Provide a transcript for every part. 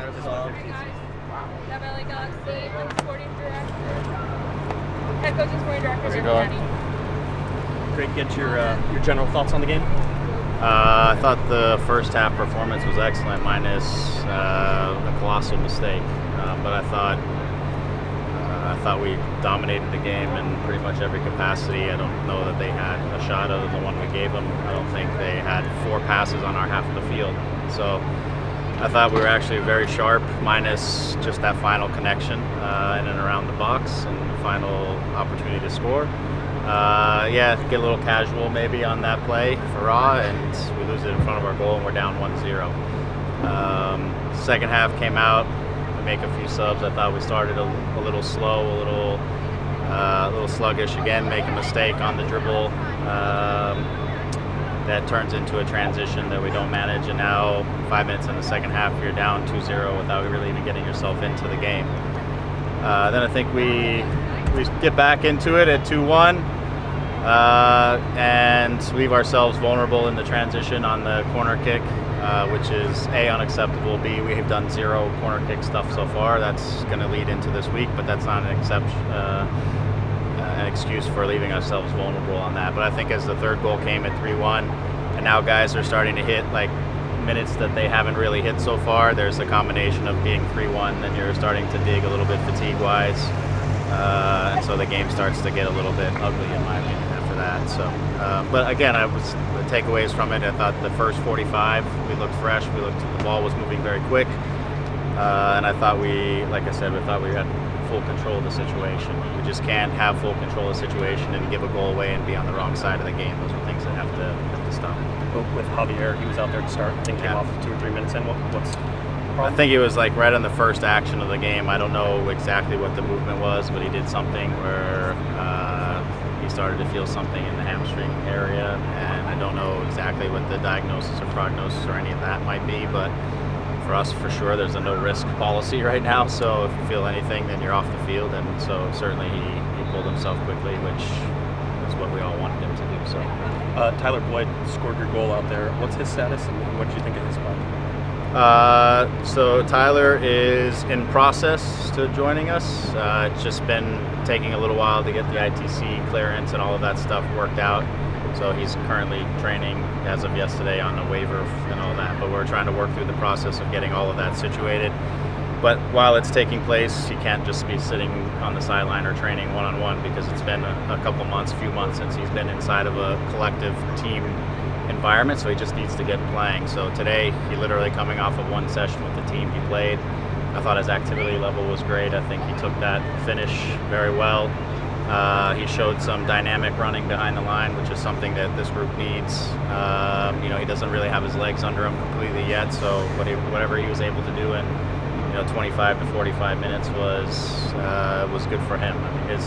LA Galaxy, sporting director. Head coach and sporting director. Vanney. Great. Get your general thoughts on the game. I thought the first half performance was excellent, minus a colossal mistake. But I thought we dominated the game in pretty much every capacity. I don't know that they had a shot other than the one we gave them. I don't think they had 4 passes on our half of the field. So I thought we were actually very sharp, minus just that final connection in and around the box and the final opportunity to score. Get a little casual maybe on that play for Raw, and we lose it in front of our goal and we're down 1-0. Second half came out, we make a few subs. I thought we started a little slow, a little sluggish again, make a mistake on the dribble. That turns into a transition that we don't manage, and now 5 minutes in the second half you're down 2-0 without really even getting yourself into the game. Then I think we get back into it at 2-1 and leave ourselves vulnerable in the transition on the corner kick, which is A, unacceptable, B, we have done 0 corner kick stuff so far. That's going to lead into this week, but that's not an excuse for leaving ourselves vulnerable on that. But I think as the third goal came at 3-1, and now guys are starting to hit like minutes that they haven't really hit so far, there's a combination of being 3-1, then you're starting to dig a little bit fatigue-wise, and so the game starts to get a little bit ugly in my opinion after that. So, but again, the takeaways from it, I thought the first 45 we looked fresh, the ball was moving very quick, and I thought we had full control of the situation. We just can't have full control of the situation and give a goal away and be on the wrong side of the game. Those are things that have to stop. With Javier, he was out there to start. I think came off 2 or 3 minutes in. What's the problem? I think it was like right on the first action of the game. I don't know exactly what the movement was, but he did something where he started to feel something in the hamstring area, and I don't know exactly what the diagnosis or prognosis or any of that might be, but for us, for sure, there's a no-risk policy right now, so if you feel anything, then you're off the field, and so certainly he pulled himself quickly, which is what we all wanted him to do. So, Tyler Boyd scored your goal out there. What's his status, and what did you think of his spot? So Tyler is in process to joining us. It's just been taking a little while to get the ITC clearance and all of that stuff worked out. So he's currently training as of yesterday on a waiver and all that, but we're trying to work through the process of getting all of that situated. But while it's taking place, he can't just be sitting on the sideline or training one-on-one, because it's been a few months since he's been inside of a collective team environment, so he just needs to get playing. So today, he literally coming off of 1 session with the team, he played. I thought his activity level was great. I think he took that finish very well. He showed some dynamic running behind the line, which is something that this group needs. He doesn't really have his legs under him completely yet, so whatever he was able to do in 25 to 45 minutes was good for him. I mean,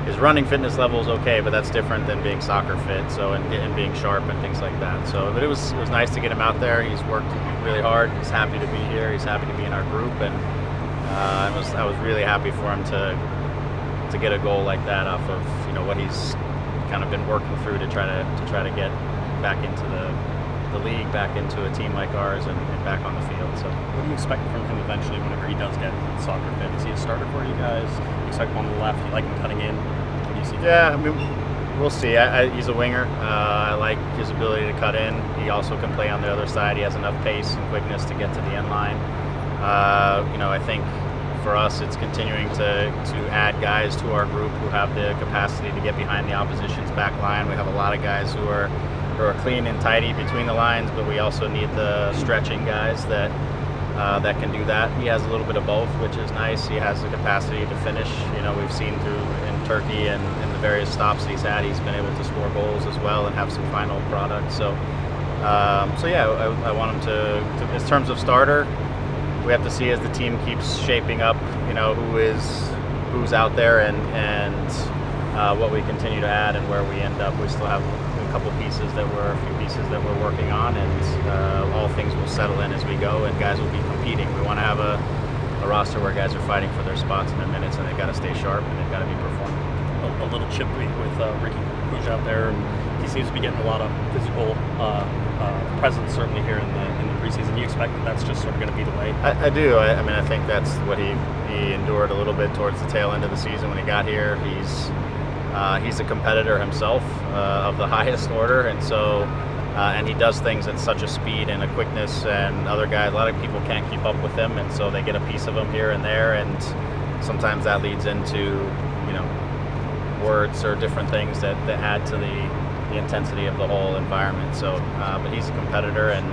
his running fitness level is okay, but that's different than being soccer fit, so and being sharp and things like that. So, but it was nice to get him out there. He's worked really hard. He's happy to be here. He's happy to be in our group, and I was really happy for him to get a goal like that off of what he's kind of been working through to try to get back into the league, back into a team like ours, and back on the field. So, what do you expect from him eventually whenever he does get soccer fit? Is he a starter for you guys? You expect him on the left? You like him cutting in? What do you see? Yeah, I mean, we'll see. He's a winger. I like his ability to cut in. He also can play on the other side. He has enough pace and quickness to get to the end line. I think for us, it's continuing to add guys to our group who have the capacity to get behind the opposition's back line. We have a lot of guys who are clean and tidy between the lines, but we also need the stretching guys that can do that. He has a little bit of both, which is nice. He has the capacity to finish. We've seen through in Turkey and the various stops that he's had, he's been able to score goals as well and have some final product. So, I want him to, in terms of starter, we have to see as the team keeps shaping up, who's out there and what we continue to add and where we end up. We still have a few pieces that we're working on, and all things will settle in as we go, and guys will be competing. We want to have a roster where guys are fighting for their spots and their minutes, and they've got to stay sharp and they've got to be performing. A little chip week with Ricky Puig out there, and he seems to be getting a lot of physical presence certainly here in the preseason. You expect that's just sort of going to be the way? I do. I mean, I think that's what he endured a little bit towards the tail end of the season when he got here. He's a competitor himself of the highest order, and so and he does things at such a speed and a quickness, and a lot of people can't keep up with him, and so they get a piece of him here and there, and sometimes that leads into words or different things that add to the intensity of the whole environment. So, but he's a competitor, and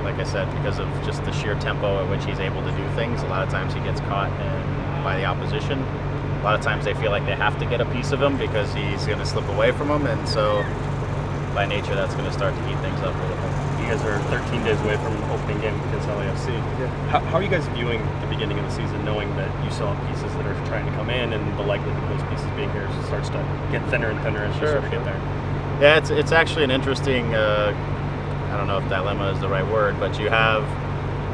like I said, because of just the sheer tempo at which he's able to do things, a lot of times he gets caught by the opposition. A lot of times they feel like they have to get a piece of him because he's going to slip away from them, and so by nature that's going to start to heat things up a little bit. You guys are 13 days away from opening game against LAFC. Yeah. How are you guys viewing the beginning of the season, knowing that you still have pieces that are trying to come in, and the likelihood of those pieces being here starts to get thinner and thinner as you sort of get there? Yeah, it's actually an interesting. I don't know if dilemma is the right word, but you have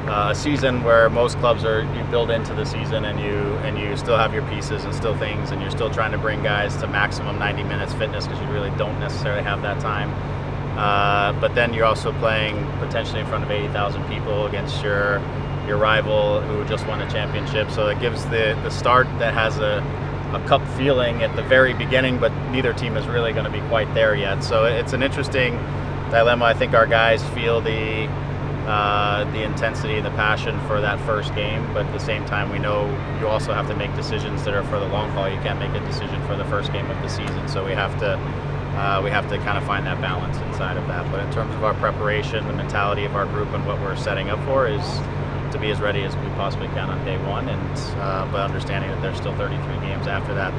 a season where most clubs you build into the season, and you still have your pieces and still things, and you're still trying to bring guys to maximum 90 minutes fitness because you really don't necessarily have that time. But then you're also playing potentially in front of 80,000 people against your rival who just won a championship. So it gives the start that has a cup feeling at the very beginning, but neither team is really going to be quite there yet. So it's an interesting dilemma. I think our guys feel the intensity and the passion for that first game, but at the same time we know you also have to make decisions that are for the long haul. You can't make a decision for the first game of the season, so we have to kind of find that balance inside of that. But in terms of our preparation, the mentality of our group and what we're setting up for is to be as ready as we possibly can on day one, and but understanding that there's still 33 games after that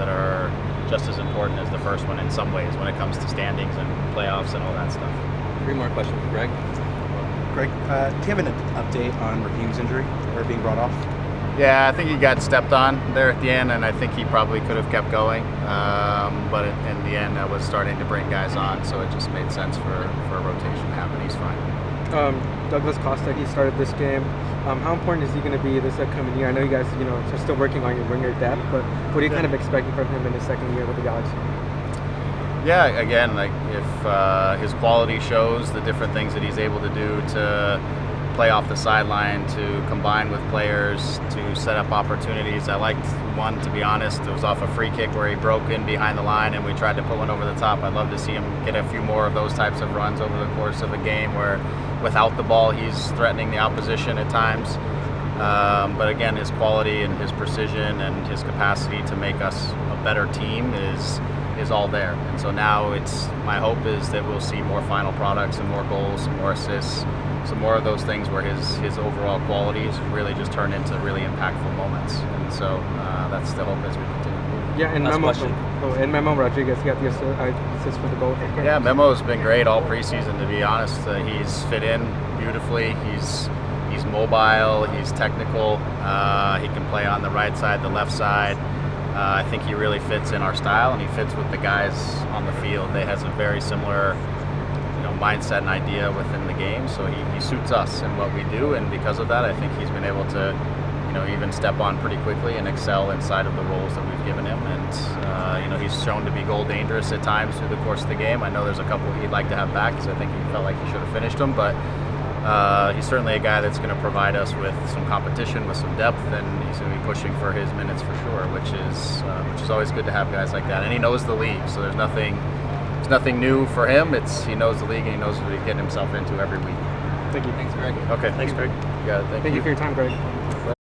are just as important as the first one in some ways when it comes to standings and playoffs and all that stuff. 3 more questions for Greg. Greg, do you have an update on Raheem's injury or being brought off? Yeah, I think he got stepped on there at the end, and I think he probably could have kept going. But in the end, I was starting to bring guys on, so it just made sense for a rotation to happen. He's fine. Douglas Costa, he started this game. How important is he going to be this upcoming year? I know you guys, are still working on your winger depth, but what are you kind of expecting from him in his second year with the Galaxy? Yeah, again, like if his quality shows the different things that he's able to do to play off the sideline, to combine with players, to set up opportunities. I liked one, to be honest. It was off a free kick where he broke in behind the line and we tried to put one over the top. I'd love to see him get a few more of those types of runs over the course of a game where without the ball he's threatening the opposition at times. But again, his quality and his precision and his capacity to make us a better team is all there. And so now my hope is that we'll see more final products and more goals, some more assists, some more of those things where his overall qualities really just turn into really impactful moments. And so that's the hope as we continue. Yeah, and Memo Rodriguez, he got the assist for the goal. Yeah, Memo's been great all preseason, to be honest. He's fit in beautifully. He's mobile. He's technical. He can play on the right side, the left side. I think he really fits in our style, and he fits with the guys on the field. They has a very similar mindset and idea within the game, so he suits us and what we do, and because of that I think he's been able to even step on pretty quickly and excel inside of the roles that we've given him, and he's shown to be goal dangerous at times through the course of the game. I know there's a couple he'd like to have back because I think he felt like he should have finished them, but he's certainly a guy that's going to provide us with some competition, with some depth, and he's going to be pushing for his minutes for sure, which is always good to have guys like that. And he knows the league, so there's nothing new for him. He knows the league and he knows what he's getting himself into every week. Thank you. Thanks, Greg. Okay, thanks, Greg. You got it. Thank you for your time, Greg.